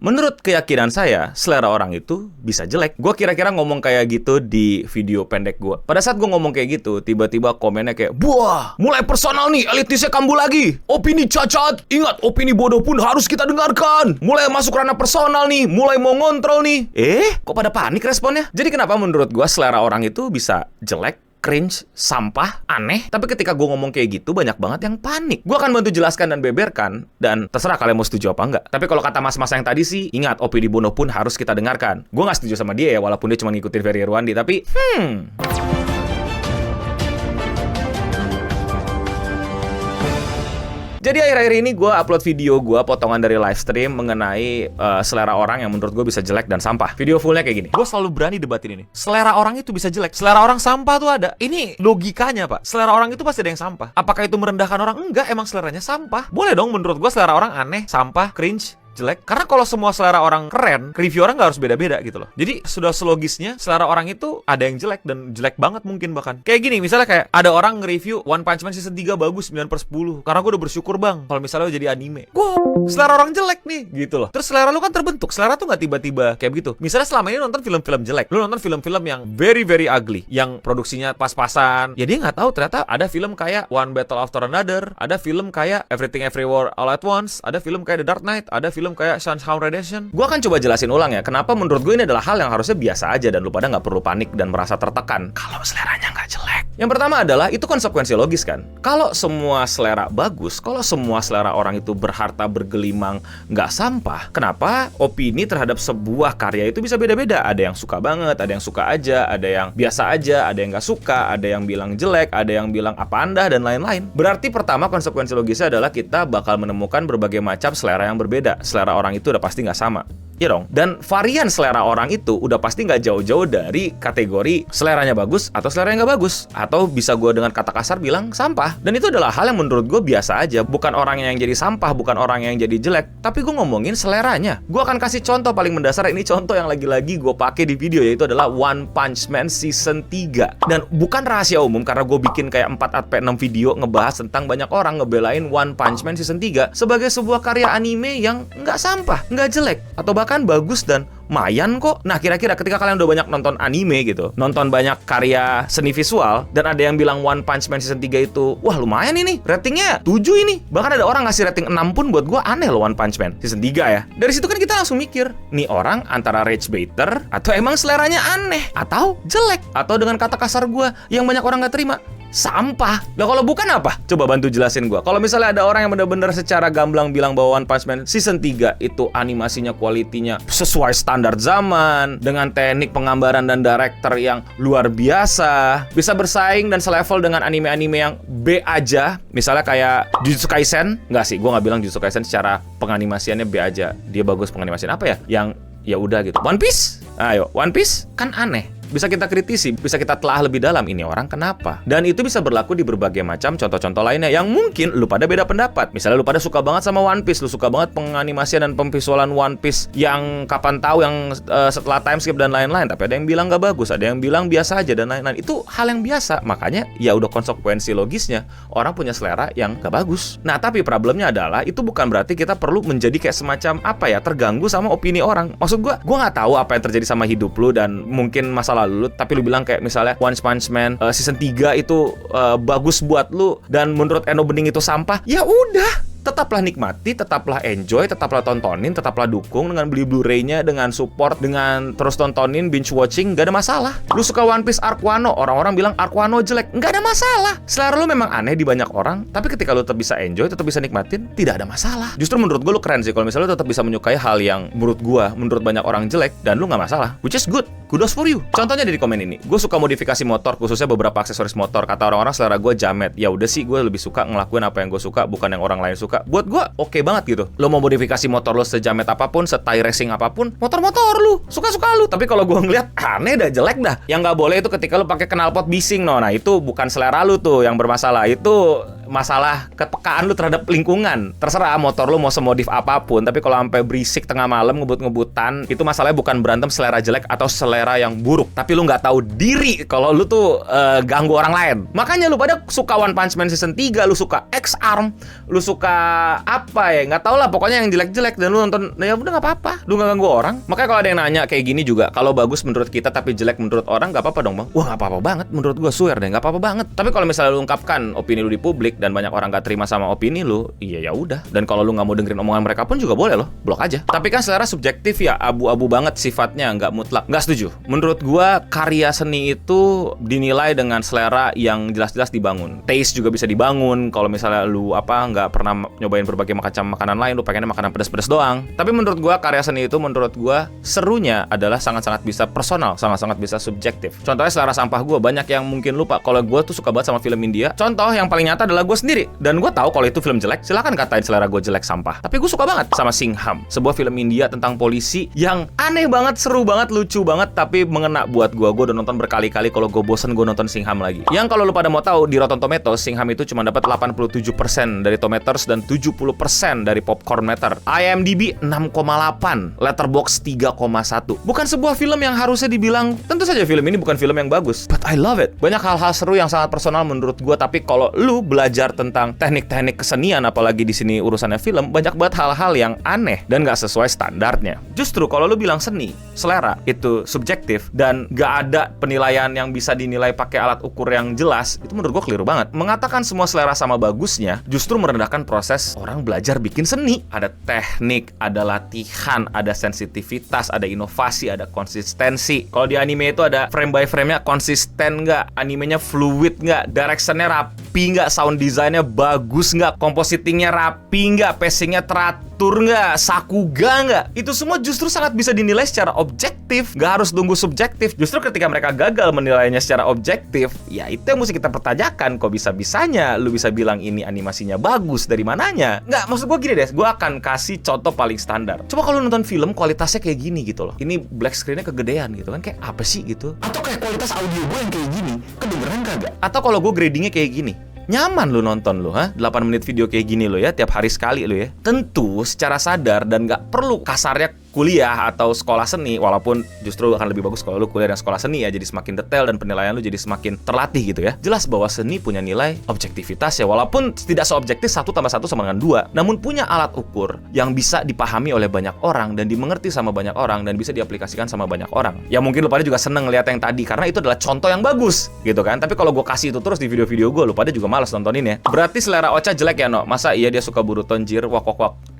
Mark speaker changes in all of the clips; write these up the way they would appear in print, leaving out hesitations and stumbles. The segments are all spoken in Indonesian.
Speaker 1: Menurut keyakinan saya, selera orang itu bisa jelek. Gue kira-kira ngomong kayak gitu di video pendek gue. Pada saat gue ngomong kayak gitu, tiba-tiba komennya kayak, "Buah, mulai personal nih, elitisnya kambuh lagi. Opini cacat, ingat opini bodoh pun harus kita dengarkan. Mulai masuk ranah personal nih, mulai mau ngontrol nih." Kok pada panik responnya? Jadi kenapa menurut gue selera orang itu bisa jelek, cringe, sampah, aneh? Tapi ketika gue ngomong kayak gitu, banyak banget yang panik. Gue akan bantu jelaskan dan beberkan, dan terserah kalian mau setuju apa enggak. Tapi kalau kata mas-mas yang tadi sih, ingat, opini bodoh pun harus kita dengarkan. Gue gak setuju sama dia ya, walaupun dia cuma ngikutin Ferry Irwandi, tapi Jadi akhir-akhir ini gue upload video gue potongan dari live stream mengenai selera orang yang menurut gue bisa jelek dan sampah. Video fullnya kayak gini. Gue selalu berani debatin ini. Selera orang itu bisa jelek, selera orang sampah tuh ada. Ini logikanya, Pak. Selera orang itu pasti ada yang sampah. Apakah itu merendahkan orang? Enggak, emang seleranya sampah. Boleh dong menurut gue selera orang aneh, sampah, cringe, jelek. Karena kalau semua selera orang keren, review orang nggak harus beda-beda gitu loh. Jadi sudah selogisnya selera orang itu ada yang jelek dan jelek banget mungkin bahkan. Kayak gini, misalnya kayak ada orang nge-review One Punch Man season 3 bagus 9/10. Karena gue udah bersyukur bang kalau misalnya jadi anime. Selera orang jelek nih gitu loh. Terus selera lu kan terbentuk. Selera tuh nggak tiba-tiba kayak begitu. Misalnya selama ini nonton film-film jelek, lu nonton film-film yang very very ugly, yang produksinya pas-pasan. Ya dia nggak tahu ternyata ada film kayak One Battle After Another, ada film kayak Everything Everywhere All at Once, ada film kayak The Dark Knight, ada film kayak Shawshank Redemption. Gue akan coba jelasin ulang ya, kenapa menurut gue ini adalah hal yang harusnya biasa aja dan lu pada nggak perlu panik dan merasa tertekan kalau seleranya nggak jelek. Yang pertama adalah itu konsekuensi logis kan. Kalau semua selera bagus, kalau semua selera orang itu berharta bergelimang, nggak sampah, kenapa opini terhadap sebuah karya itu bisa beda-beda? Ada yang suka banget, ada yang suka aja, ada yang biasa aja, ada yang nggak suka, ada yang bilang jelek, ada yang bilang apa anda dan lain-lain. Berarti pertama konsekuensi logisnya adalah kita bakal menemukan berbagai macam selera yang berbeda. Selera orang itu udah pasti nggak sama. Iya dong. Dan varian selera orang itu udah pasti nggak jauh-jauh dari kategori seleranya bagus atau seleranya nggak bagus. Atau bisa gue dengan kata kasar bilang sampah. Dan itu adalah hal yang menurut gue biasa aja. Bukan orang yang jadi sampah, bukan orang yang jadi jelek. Tapi gue ngomongin seleranya. Gue akan kasih contoh paling mendasar. Ini contoh yang lagi-lagi gue pakai di video, yaitu adalah One Punch Man season 3. Dan bukan rahasia umum karena gue bikin kayak 4-6 video ngebahas tentang banyak orang ngebelain One Punch Man season 3 sebagai sebuah karya anime yang nggak sampah, nggak jelek, atau bahkan bagus dan mayan kok. Nah kira-kira ketika kalian udah banyak nonton anime gitu, nonton banyak karya seni visual, dan ada yang bilang One Punch Man season 3 itu wah lumayan ini, ratingnya 7 ini, bahkan ada orang ngasih rating 6 pun, buat gua aneh loh One Punch Man season 3 ya. Dari situ kan kita langsung mikir, nih orang antara rage baiter atau emang seleranya aneh atau jelek, atau dengan kata kasar gua yang banyak orang gak terima, sampah. Lah kalau bukan apa? Coba bantu jelasin gua. Kalau misalnya ada orang yang benar-benar secara gamblang bilang bahwa One Punch Man season 3 itu animasinya, kualitinya sesuai standar zaman, dengan teknik penggambaran dan director yang luar biasa, bisa bersaing dan selevel dengan anime-anime yang B aja, misalnya kayak Jujutsu Kaisen. Enggak sih, gua nggak bilang Jujutsu Kaisen secara penganimasiannya B aja. Dia bagus penganimasian apa ya? Yang ya udah gitu. One Piece? Ayo, One Piece kan aneh. Bisa kita kritisi, bisa kita telah lebih dalam, ini orang kenapa. Dan itu bisa berlaku di berbagai macam contoh-contoh lainnya yang mungkin lu pada beda pendapat. Misalnya lu pada suka banget sama One Piece, lu suka banget penganimasian dan pemvisualan One Piece yang kapan tahu, yang setelah time skip dan lain-lain. Tapi ada yang bilang gak bagus, ada yang bilang biasa aja dan lain-lain. Itu hal yang biasa. Makanya ya udah konsekuensi logisnya orang punya selera yang gak bagus. Nah tapi problemnya adalah itu bukan berarti kita perlu menjadi kayak semacam apa ya, terganggu sama opini orang. Maksud gue gak tahu apa yang terjadi sama hidup lu dan mungkin masalah lu, tapi lu bilang kayak misalnya One Punch Man season 3 itu bagus buat lu dan menurut Eno Bening itu sampah. Ya udah, tetaplah nikmati, tetaplah enjoy, tetaplah tontonin, tetaplah dukung dengan beli Blu-ray-nya, dengan support, dengan terus tontonin, binge watching, gak ada masalah. Lu suka One Piece Arc Wano, orang-orang bilang Arc Wano jelek, gak ada masalah. Selera lu memang aneh di banyak orang, tapi ketika lu tetap bisa enjoy, tetap bisa nikmatin, tidak ada masalah. Justru menurut gue lu keren sih kalau misalnya lu tetap bisa menyukai hal yang menurut gue, menurut banyak orang jelek, dan lu gak masalah, which is good. Kudos for you. Contohnya dari komen ini, gue suka modifikasi motor, khususnya beberapa aksesoris motor. Kata orang-orang selera gue jamet. Ya udah sih, gue lebih suka ngelakuin apa yang gue suka, bukan yang orang lain suka. Buat gue oke banget gitu. Lo mau modifikasi motor lo sejamet apapun, setai racing apapun, motor-motor lu, suka-suka lu. Tapi kalau gue ngeliat aneh dah, jelek dah. Yang nggak boleh itu ketika lo pakai knalpot bising, no. Nah itu bukan selera lu tuh yang bermasalah. Itu masalah kepekaan lu terhadap lingkungan. Terserah motor lu mau semodif apapun, tapi kalau sampai berisik tengah malam ngebut-ngebutan, itu masalahnya bukan berantem selera jelek atau selera yang buruk, tapi lu nggak tahu diri kalau lu tuh ganggu orang lain. Makanya lu pada suka One Punch Man season 3, lu suka X-Arm, lu suka apa ya, nggak tahu lah, pokoknya yang jelek-jelek, dan lu nonton, nah ya udah nggak apa-apa, lu nggak ganggu orang. Makanya kalau ada yang nanya kayak gini juga, kalau bagus menurut kita tapi jelek menurut orang, nggak apa-apa dong bang. Wah nggak apa-apa banget, menurut gua swear deh nggak apa-apa banget. Tapi kalau misalnya lu ungkapkan opini lu di publik dan banyak orang nggak terima sama opini lu, iya ya udah. Dan kalau lu nggak mau dengerin omongan mereka pun juga boleh loh, blok aja. Tapi kan selera subjektif ya, abu-abu banget sifatnya, nggak mutlak. Nggak setuju. Menurut gua karya seni itu dinilai dengan selera yang jelas-jelas dibangun. Taste juga bisa dibangun. Kalau misalnya lu nggak pernah nyobain berbagai macam makanan lain, lu pengennya makanan pedas-pedas doang. Tapi menurut gua karya seni itu menurut gua serunya adalah sangat-sangat bisa personal, sangat-sangat bisa subjektif. Contohnya selera sampah gua, banyak yang mungkin lupa kalau gua tuh suka banget sama film India. Contoh yang paling nyata adalah gua sendiri. Dan gua tahu kalau itu film jelek, silakan katain selera gua jelek sampah. Tapi gua suka banget sama Singham, sebuah film India tentang polisi yang aneh banget, seru banget, lucu banget, tapi mengena buat gua. Gua udah nonton berkali-kali, kalau gua bosen gua nonton Singham lagi. Yang kalau lu pada mau tahu, di Rotten Tomatoes Singham itu cuma dapat 87% dari Tomatoes dan 70% dari Popcorn Meter. IMDb 6,8, Letterboxd 3,1. Bukan sebuah film yang harusnya dibilang, tentu saja film ini bukan film yang bagus, but I love it. Banyak hal-hal seru yang sangat personal menurut gua, tapi kalau lu belajar tentang teknik-teknik kesenian, apalagi di sini urusannya film, banyak banget hal-hal yang aneh dan nggak sesuai standarnya. Justru kalau lu bilang seni, selera itu subjektif dan nggak ada penilaian yang bisa dinilai pakai alat ukur yang jelas, itu menurut gua keliru banget. Mengatakan semua selera sama bagusnya justru merendahkan proses orang belajar bikin seni. Ada teknik, ada latihan, ada sensitivitas, ada inovasi, ada konsistensi. Kalau di anime itu ada frame by frame-nya konsisten nggak, animenya fluid nggak, direction-nya rapi nggak, sound design-nya bagus nggak, compositing-nya rapi nggak, pacing-nya teratur nggak, sakuga nggak. Itu semua justru sangat bisa dinilai secara objektif, nggak harus tunggu subjektif. Justru ketika mereka gagal menilainya secara objektif, ya itu yang mesti kita pertanyakan. Kok bisa-bisanya lu bisa bilang ini animasinya bagus, dari mananya? Nggak, maksud gue gini deh, gue akan kasih contoh paling standar. Coba kalau nonton film kualitasnya kayak gini gitu loh, ini black screen-nya kegedean gitu kan, kayak apa sih gitu? Atau kayak kualitas audio gue yang kayak gini, kedengeran kagak? Atau kalau gue gradingnya kayak gini, nyaman lu nonton lu, 8 menit video kayak gini lo ya, tiap hari sekali lu ya. Tentu secara sadar dan nggak perlu kasarnya kuliah atau sekolah seni, walaupun justru akan lebih bagus kalau lu kuliah dan sekolah seni ya, jadi semakin detail dan penilaian lu jadi semakin terlatih gitu ya. Jelas bahwa seni punya nilai objektivitas ya, walaupun tidak seobjektif 1 tambah 1 sama dengan 2, namun punya alat ukur yang bisa dipahami oleh banyak orang dan dimengerti sama banyak orang dan bisa diaplikasikan sama banyak orang. Ya mungkin lu pada juga seneng ngeliat yang tadi karena itu adalah contoh yang bagus gitu kan. Tapi kalau gue kasih itu terus di video-video gue, lu pada juga malas nontonin ya. Berarti selera Ocha jelek ya, no? Masa iya dia suka Boruto, Jir, wak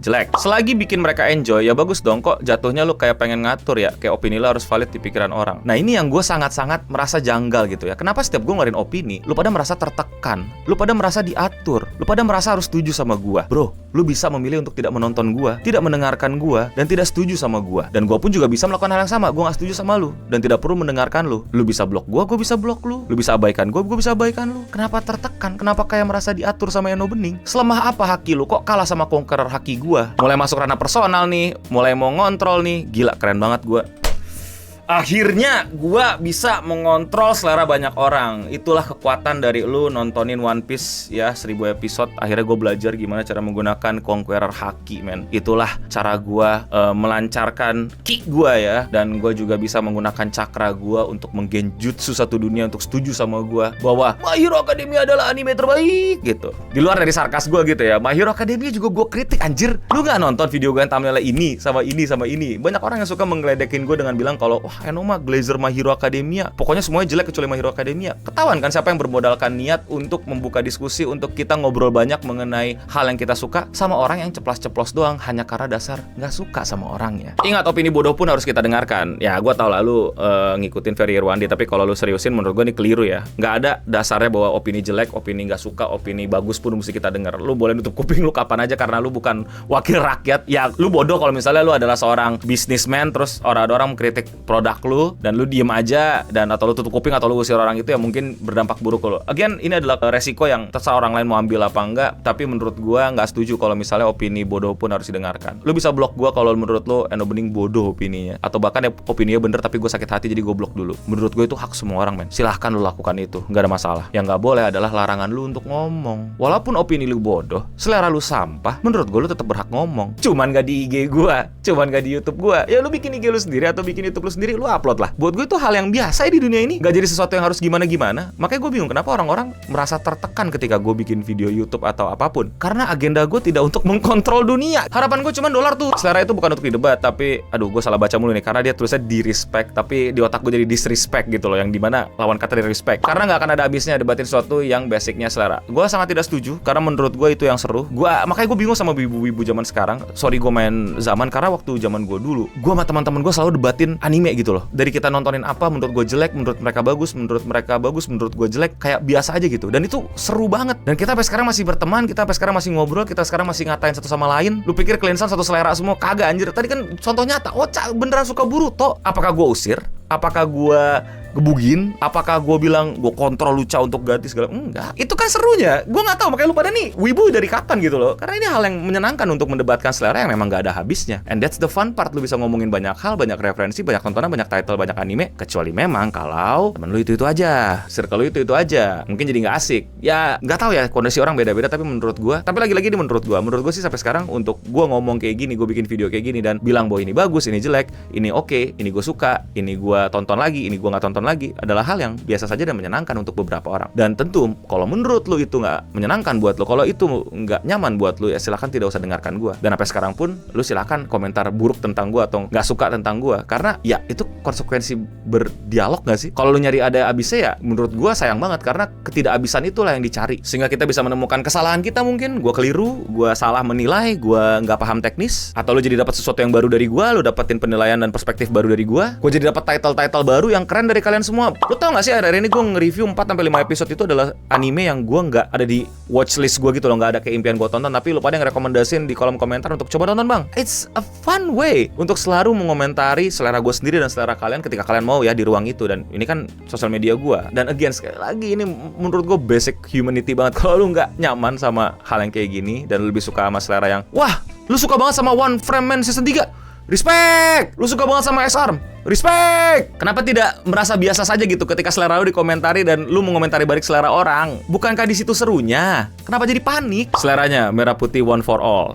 Speaker 1: jelek? Selagi bikin mereka enjoy ya bagus dong. Kok jatuhnya lu kayak pengen ngatur ya, kayak opini lu harus valid di pikiran orang. Nah ini yang gue sangat-sangat merasa janggal gitu ya. Kenapa setiap gue ngeluarin opini, lu pada merasa tertekan, lu pada merasa diatur, lu pada merasa harus setuju sama gue? Bro, lu bisa memilih untuk tidak menonton gue, tidak mendengarkan gue, dan tidak setuju sama gue. Dan gue pun juga bisa melakukan hal yang sama. Gue gak setuju sama lu dan tidak perlu mendengarkan lu. Lu bisa blok gue bisa blok lu. Lu bisa abaikan gue bisa abaikan lu. Kenapa tertekan? Kenapa kayak merasa diatur sama Eno Bening? Selemah apa haki lu? Kok kalah sama conqueror haki gue? Mulai masuk ranah personal nih, mulai mau ngontrol nih. Gila, keren banget gue. Akhirnya gue bisa mengontrol selera banyak orang. Itulah kekuatan dari lu nontonin One Piece ya, 1000 episode. Akhirnya gue belajar gimana cara menggunakan Conqueror Haki, men. Itulah cara gue melancarkan ki gue ya. Dan gue juga bisa menggunakan cakra gue untuk menggenjutsu satu dunia untuk setuju sama gue bahwa My Hero Academia adalah anime terbaik gitu. Di luar dari sarkas gue gitu ya, My Hero Academia juga gue kritik, anjir. Lu gak nonton video gue yang thumbnailnya ini sama ini sama ini? Banyak orang yang suka menggeledekin gue dengan bilang kalau Eno mah Glazer My Hero Academia, pokoknya semuanya jelek kecuali My Hero Academia. Ketahuan kan siapa yang bermodalkan niat untuk membuka diskusi, untuk kita ngobrol banyak mengenai hal yang kita suka sama orang yang ceplos-ceplos doang hanya karena dasar nggak suka sama orangnya. Ingat, opini bodoh pun harus kita dengarkan. Ya gue tau lah lu ngikutin Ferry Irwandi, tapi kalau lu seriusin menurut gue ini keliru ya. Nggak ada dasarnya bahwa opini jelek, opini nggak suka, opini bagus pun mesti kita dengar. Lu boleh nutup kuping lu kapan aja karena lu bukan wakil rakyat. Ya lu bodoh kalau misalnya lu adalah seorang businessman terus orang-orang mengkritik produk produk lu dan lu diem aja dan atau lu tutup kuping atau lu usir orang itu, ya mungkin berdampak buruk ke lu. Again, ini adalah resiko yang terserah orang lain mau ambil apa enggak, tapi menurut gua nggak setuju kalau misalnya opini bodoh pun harus didengarkan. Lu bisa blok gua kalau menurut lu bening bodoh opininya, atau bahkan ya opininya bener tapi gua sakit hati jadi gua blok dulu. Menurut gua itu hak semua orang, men. Silahkan lu lakukan itu, nggak ada masalah. Yang nggak boleh adalah larangan lu untuk ngomong. Walaupun opini lu bodoh, selera lu sampah, menurut gua lu tetap berhak ngomong. Cuman nggak di IG gua, cuman nggak di YouTube gua. Ya lu bikin IG lu sendiri atau bikin YouTube lu sendiri, lu upload lah. Buat gue itu hal yang biasa ya di dunia ini, nggak jadi sesuatu yang harus gimana-gimana. Makanya gue bingung kenapa orang-orang merasa tertekan ketika gue bikin video YouTube atau apapun. Karena agenda gue tidak untuk mengkontrol dunia. Harapan gue cuma dolar tuh. Selera itu bukan untuk didebat, tapi aduh gue salah baca mulu nih, karena dia tulisnya di respect, tapi di otak gue jadi disrespect gitu loh, yang dimana lawan kata dari respect. Karena nggak akan ada habisnya debatin sesuatu yang basicnya selera. Gue sangat tidak setuju, karena menurut gue itu yang seru. Makanya gue bingung sama ibu-ibu zaman sekarang. Sorry gue main zaman, karena waktu zaman gue dulu, gue sama teman-teman gue selalu debatin anime gitu loh. Dari kita nontonin apa, menurut gue jelek, menurut mereka bagus, menurut gue jelek, kayak biasa aja gitu. Dan itu seru banget. Dan kita sampai sekarang masih berteman, kita sampai sekarang masih ngobrol, kita sekarang masih ngatain satu sama lain. Lu pikir kalian satu selera semua? Kagak anjir. Tadi kan contoh nyata. Ocha beneran suka Boruto. Apakah gue usir? Apakah gue gebugin? Apakah gue bilang gue kontrol Luca untuk ganti segala? Enggak. Itu kan serunya. Gue nggak tahu, makanya lu pada nih wibu dari kapan gitu loh. Karena ini hal yang menyenangkan untuk mendebatkan selera yang memang nggak ada habisnya. And that's the fun part. Lu bisa ngomongin banyak hal, banyak referensi, banyak tontonan, banyak title, banyak anime. Kecuali memang kalau temen lu itu aja, circle lu itu aja, mungkin jadi nggak asik. Ya nggak tahu ya, kondisi orang beda-beda. Tapi menurut gue, tapi lagi-lagi ini menurut gue sih sampai sekarang untuk gue ngomong kayak gini, gue bikin video kayak gini dan bilang bahwa ini bagus, ini jelek, ini oke, ini gue suka, ini gue tonton lagi, ini gue nggak tonton lagi, adalah hal yang biasa saja dan menyenangkan untuk beberapa orang. Dan tentu kalau menurut lu itu nggak menyenangkan buat lu, kalau itu nggak nyaman buat lu, ya silahkan tidak usah dengarkan gue. Dan sampai sekarang pun lu silahkan komentar buruk tentang gue atau nggak suka tentang gue, karena ya itu konsekuensi berdialog nggak sih? Kalau lu nyari ada habisnya, ya menurut gue sayang banget, karena ketidakhabisan itulah yang dicari, sehingga kita bisa menemukan kesalahan kita. Mungkin gue keliru, gue salah menilai, gue nggak paham teknis, atau lu jadi dapat sesuatu yang baru dari gue, lu dapetin penilaian dan perspektif baru dari gue jadi dapat title baru yang keren dari kalian semua. Lu tau gak sih, hari ini gue nge-review 4-5 episode itu adalah anime yang gue gak ada di watchlist gue gitu loh, gak ada keimpian gue tonton, tapi lu pada ngerekomendasiin di kolom komentar untuk coba tonton bang. It's a fun way untuk selalu mengomentari selera gue sendiri dan selera kalian ketika kalian mau ya di ruang itu. Dan ini kan sosial media gue. Dan again, sekali lagi, ini menurut gue basic humanity banget. Kalau lu gak nyaman sama hal yang kayak gini dan lu lebih suka sama selera yang, wah lu suka banget sama One Frame Man Season 3, respect. Lu suka banget sama S-Arm, respect. Kenapa tidak merasa biasa saja gitu ketika selera lu dikomentari dan lu mengomentari balik selera orang? Bukankah di situ serunya? Kenapa jadi panik? Seleranya merah putih one for all.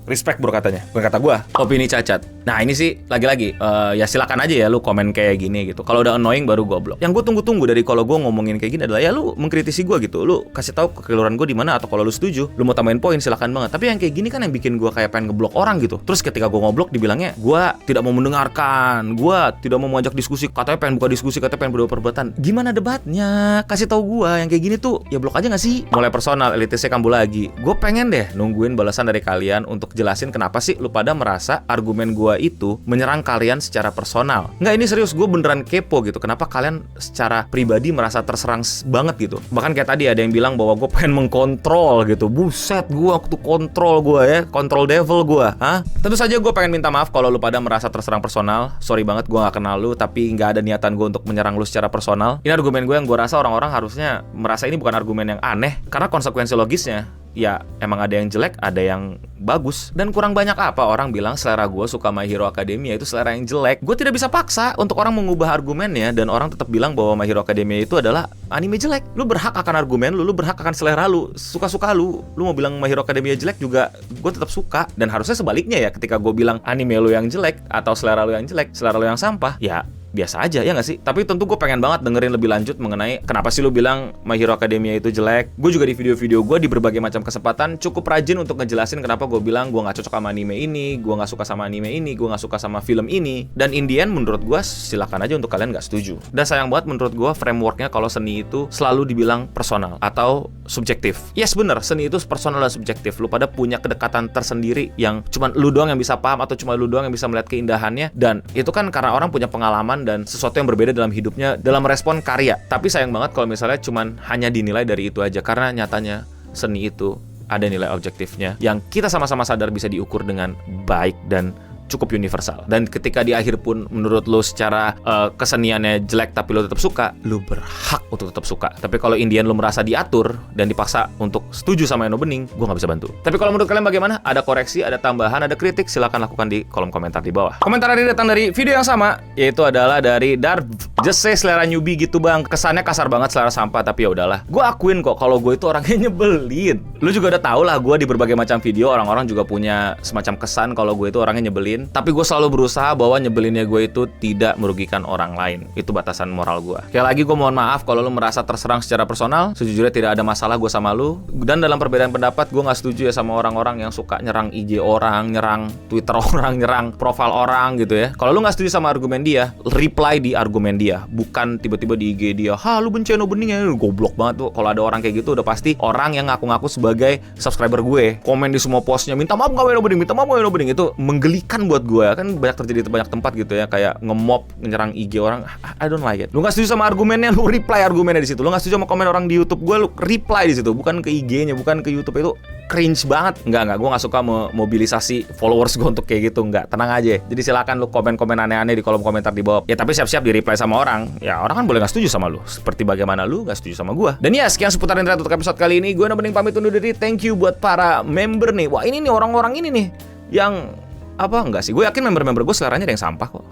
Speaker 1: Respect bro katanya, bukan kata gue. Opini cacat. Nah ini sih lagi-lagi ya silakan aja ya lu komen kayak gini gitu. Kalau udah annoying baru gue blok. Yang gue tunggu-tunggu dari kalau gue ngomongin kayak gini adalah ya lu mengkritisi gue gitu. Lu kasih tahu kekeliruan gue di mana, atau kalau lu setuju, lu mau tambahin poin silakan banget. Tapi yang kayak gini kan yang bikin gue kayak pengen ngeblok orang gitu. Terus ketika gue ngoblok dibilangnya gue tidak mau mendengarkan, gue tidak mau mengajak diskusi, katanya pengen buka diskusi, katanya pengen berdua perdebatan. Gimana debatnya? Kasih tahu gue yang kayak gini tuh ya blok aja nggak sih? Mulai personal, elitisnya kambuh lagi. Gue pengen deh nungguin balasan dari kalian untuk jelasin kenapa sih lu pada merasa argumen gua itu menyerang kalian secara personal. Nggak, ini serius, gue beneran kepo gitu. Kenapa kalian secara pribadi merasa terserang banget gitu? Bahkan kayak tadi ada yang bilang bahwa gue pengen mengkontrol gitu. Buset, gua waktu kontrol gua ya, kontrol devil gua. Hah? Tentu saja gue pengen minta maaf kalau lu pada merasa terserang personal. Sorry banget, gue nggak kenal lu, tapi nggak ada niatan gue untuk menyerang lu secara personal. Ini argumen gue yang gue rasa orang-orang harusnya merasa ini bukan argumen yang aneh, karena konsekuensi logisnya ya emang ada yang jelek, ada yang bagus. Dan kurang banyak apa orang bilang selera gue suka My Hero Academia itu selera yang jelek. Gue tidak bisa paksa untuk orang mengubah argumennya, dan orang tetap bilang bahwa My Hero Academia itu adalah anime jelek. Lu berhak akan argumen lu berhak akan selera lu, suka-suka lu. Lu mau bilang My Hero Academia jelek juga gue tetap suka. Dan harusnya sebaliknya ya, ketika gue bilang anime lu yang jelek atau selera lu yang jelek, selera lu yang sampah, ya biasa aja, ya nggak sih? Tapi tentu gue pengen banget dengerin lebih lanjut mengenai kenapa sih lu bilang My Hero Academia itu jelek. Gue juga di video-video gue di berbagai macam kesempatan cukup rajin untuk ngejelasin kenapa gue bilang gue nggak cocok sama anime ini, gue nggak suka sama anime ini, gue nggak suka sama film ini. Dan in the end menurut gue silakan aja untuk kalian nggak setuju. Dan sayang banget menurut gue frameworknya kalau seni itu selalu dibilang personal atau subjektif. Yes bener, seni itu personal dan subjektif. Lu pada punya kedekatan tersendiri yang cuman lu doang yang bisa paham, atau cuma lu doang yang bisa melihat keindahannya. Dan itu kan karena orang punya pengalaman dan sesuatu yang berbeda dalam hidupnya dalam merespon karya. Tapi sayang banget kalau misalnya cuman hanya dinilai dari itu aja, karena nyatanya seni itu ada nilai objektifnya yang kita sama-sama sadar bisa diukur dengan baik dan cukup universal. Dan ketika di akhir pun menurut lo secara keseniannya jelek tapi lo tetap suka, lo berhak untuk tetap suka. Tapi kalau in the end lo merasa diatur dan dipaksa untuk setuju sama Eno Bening, gue nggak bisa bantu. Tapi kalau menurut kalian bagaimana? Ada koreksi, ada tambahan, ada kritik, silakan lakukan di kolom komentar di bawah. Komentar ini datang dari video yang sama, yaitu adalah dari Darv. Just say selera newbie gitu bang, kesannya kasar banget selera sampah, tapi ya udahlah. Gue akuin kok kalau gue itu orangnya nyebelin. Lu juga udah tau lah, gue di berbagai macam video orang-orang juga punya semacam kesan kalau gue itu orangnya nyebelin. Tapi gue selalu berusaha bahwa nyebelinnya gue itu tidak merugikan orang lain. Itu batasan moral gue. Kayak lagi gue mohon maaf kalau lu merasa terserang secara personal. Sejujurnya tidak ada masalah gue sama lu. Dan dalam perbedaan pendapat, gue nggak setuju ya sama orang-orang yang suka nyerang IG orang, nyerang Twitter orang, nyerang profil orang gitu ya. Kalau lu nggak setuju sama argumen dia, reply di argumen dia, bukan tiba-tiba di IG dia. Ha, lu benci Eno Bening ya? Goblok banget tuh. Kalau ada orang kayak gitu, udah pasti orang yang ngaku-ngaku sebagai subscriber gue, komen di semua postnya, minta maaf nggak Eno Bening, minta maaf nggak Eno Bening. Itu menggelikan buat gue. Kan banyak terjadi di banyak tempat gitu ya, kayak nge-mob, nyerang IG orang. I don't like it. Lu nggak setuju sama argumennya, lu reply argumennya di situ. Lu nggak setuju sama komen orang di YouTube gue, lu reply di situ, bukan ke IG-nya, bukan ke YouTube. Itu cringe banget. Enggak, gue gak suka memobilisasi followers gue untuk kayak gitu. Enggak, tenang aja. Jadi silakan lu komen-komen aneh-aneh di kolom komentar di bawah. Ya tapi siap-siap di-reply sama orang. Ya orang kan boleh gak setuju sama lu, seperti bagaimana lu gak setuju sama gue. Dan ya, sekian seputar internet untuk episode kali ini. Gue Eno Bening pamit undur diri. Thank you buat para member nih. Wah ini nih orang-orang ini nih yang enggak sih, gue yakin member-member gue seleranya ada yang sampah kok.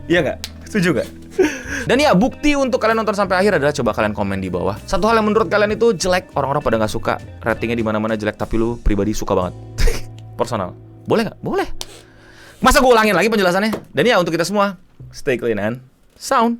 Speaker 1: Iya gak? Setuju gak? Dan ya, bukti untuk kalian nonton sampai akhir adalah coba kalian komen di bawah. Satu hal yang menurut kalian itu jelek, orang-orang pada nggak suka, ratingnya di mana-mana jelek, tapi lu pribadi suka banget. Personal. Boleh nggak? Boleh. Masa gue ulangin lagi penjelasannya? Dan ya, untuk kita semua, stay clean and sound.